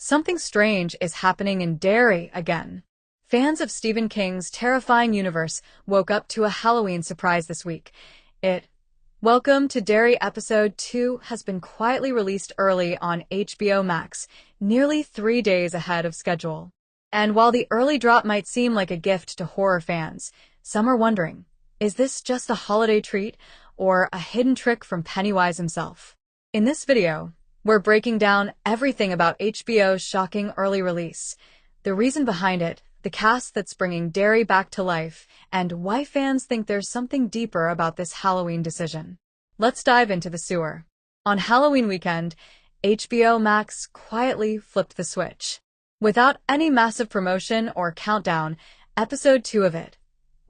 Something strange is happening in Derry again. Fans of Stephen King's terrifying universe woke up to a Halloween surprise this week. Welcome to Derry Episode 2 has been quietly released early on HBO Max, nearly 3 days ahead of schedule. And while the early drop might seem like a gift to horror fans, some are wondering, is this just a holiday treat or a hidden trick from Pennywise himself? In this video, we're breaking down everything about HBO's shocking early release, the reason behind it, the cast that's bringing Derry back to life, and why fans think there's something deeper about this Halloween decision. Let's dive into the sewer. On Halloween weekend, HBO Max quietly flipped the switch. Without any massive promotion or countdown, Episode 2 of it,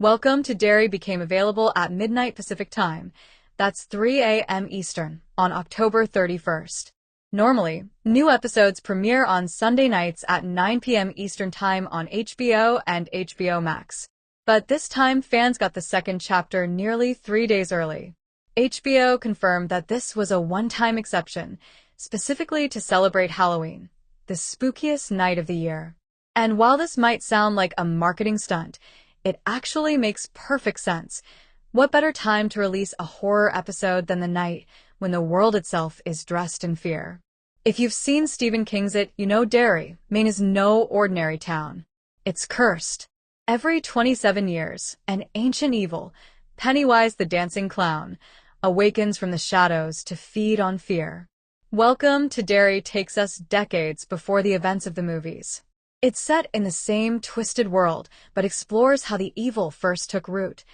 Welcome to Derry, became available at midnight Pacific Time. That's 3 a.m. Eastern, on October 31st. Normally, new episodes premiere on Sunday nights at 9 p.m. Eastern Time on HBO and HBO Max. But this time, fans got the second chapter nearly 3 days early. HBO confirmed that this was a one-time exception, specifically to celebrate Halloween, the spookiest night of the year. And while this might sound like a marketing stunt, it actually makes perfect sense. What better time to release a horror episode than the night when the world itself is dressed in fear? If you've seen Stephen King's It, you know Derry, Maine is no ordinary town. It's cursed. Every 27 years, an ancient evil, Pennywise the dancing clown, awakens from the shadows to feed on fear. Welcome to Derry takes us decades before the events of the movies. It's set in the same twisted world, but explores how the evil first took root,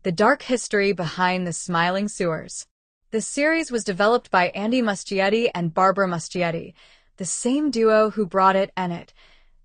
the dark history behind the smiling sewers. The series was developed by Andy Muschietti and Barbara Muschietti, the same duo who brought It,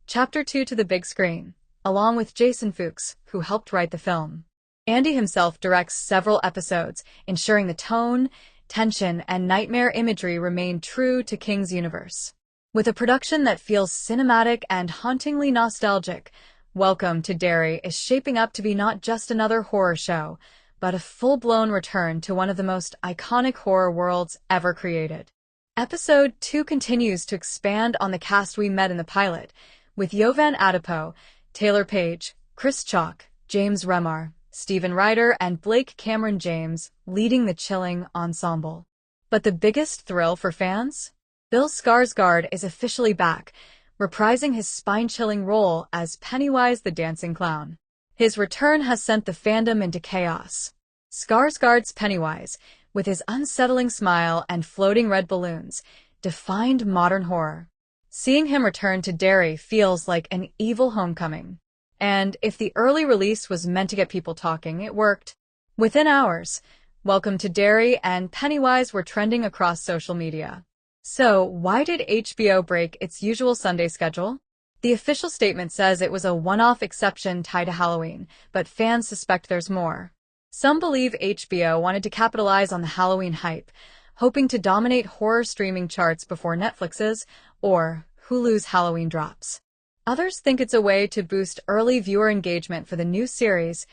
Chapter 2 to the big screen, along with Jason Fuchs, who helped write the film. Andy himself directs several episodes, ensuring the tone, tension, and nightmare imagery remain true to King's universe. With a production that feels cinematic and hauntingly nostalgic, Welcome to Derry is shaping up to be not just another horror show, but a full-blown return to one of the most iconic horror worlds ever created. Episode 2 continues to expand on the cast we met in the pilot, with Yovan Adipo, Taylor Page, Chris Chalk, James Remar, Stephen Ryder, and Blake Cameron James leading the chilling ensemble. But the biggest thrill for fans? Bill Skarsgård is officially back, reprising his spine-chilling role as Pennywise the dancing clown. His return has sent the fandom into chaos. Skarsgård's Pennywise, with his unsettling smile and floating red balloons, defined modern horror. Seeing him return to Derry feels like an evil homecoming. And if the early release was meant to get people talking, it worked. Within hours, Welcome to Derry and Pennywise were trending across social media. So, why did HBO break its usual Sunday schedule? The official statement says it was a one-off exception tied to Halloween, but fans suspect there's more. Some believe HBO wanted to capitalize on the Halloween hype, hoping to dominate horror streaming charts before Netflix's or Hulu's Halloween drops. Others think it's a way to boost early viewer engagement for the new series,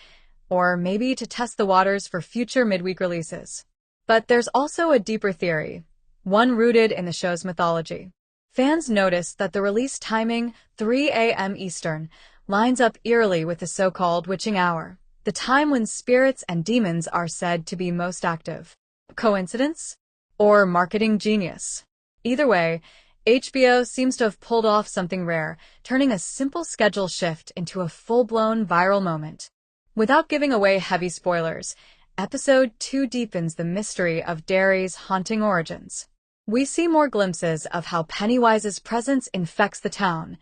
or maybe to test the waters for future midweek releases. But there's also a deeper theory, one rooted in the show's mythology. Fans noticed that the release timing, 3 a.m. Eastern, lines up eerily with the so-called witching hour, the time when spirits and demons are said to be most active. Coincidence? Or marketing genius? Either way, HBO seems to have pulled off something rare, turning a simple schedule shift into a full-blown viral moment. Without giving away heavy spoilers, Episode 2 deepens the mystery of Derry's haunting origins. We see more glimpses of how Pennywise's presence infects the town,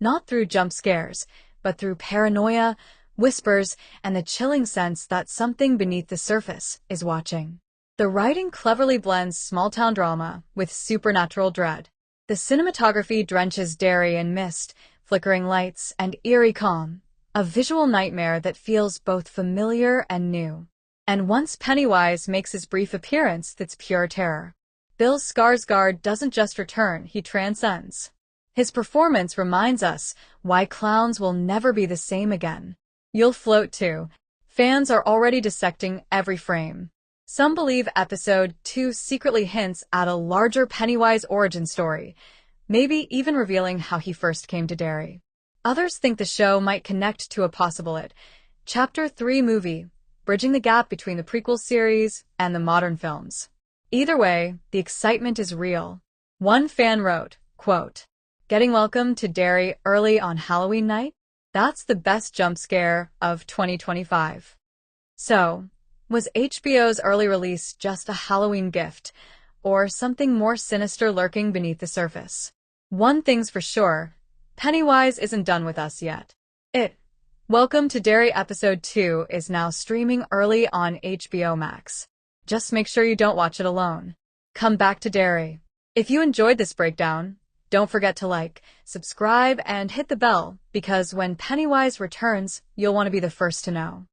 not through jump scares, but through paranoia, whispers, and the chilling sense that something beneath the surface is watching. The writing cleverly blends small-town drama with supernatural dread. The cinematography drenches Derry in mist, flickering lights, and eerie calm, a visual nightmare that feels both familiar and new. And once Pennywise makes his brief appearance, it's pure terror. Bill Skarsgård doesn't just return, he transcends. His performance reminds us why clowns will never be the same again. You'll float too. Fans are already dissecting every frame. Some believe Episode 2 secretly hints at a larger Pennywise origin story, maybe even revealing how he first came to Derry. Others think the show might connect to a possible It Chapter 3 movie, bridging the gap between the prequel series and the modern films. Either way, the excitement is real. One fan wrote, quote, "Getting Welcome to Derry early on Halloween night? That's the best jump scare of 2025. So, was HBO's early release just a Halloween gift, or something more sinister lurking beneath the surface? One thing's for sure, Pennywise isn't done with us yet. It Welcome to Derry Episode 2 is now streaming early on HBO Max. Just make sure you don't watch it alone. Come back to Derry. If you enjoyed this breakdown, don't forget to like, subscribe, and hit the bell, because when Pennywise returns, you'll want to be the first to know.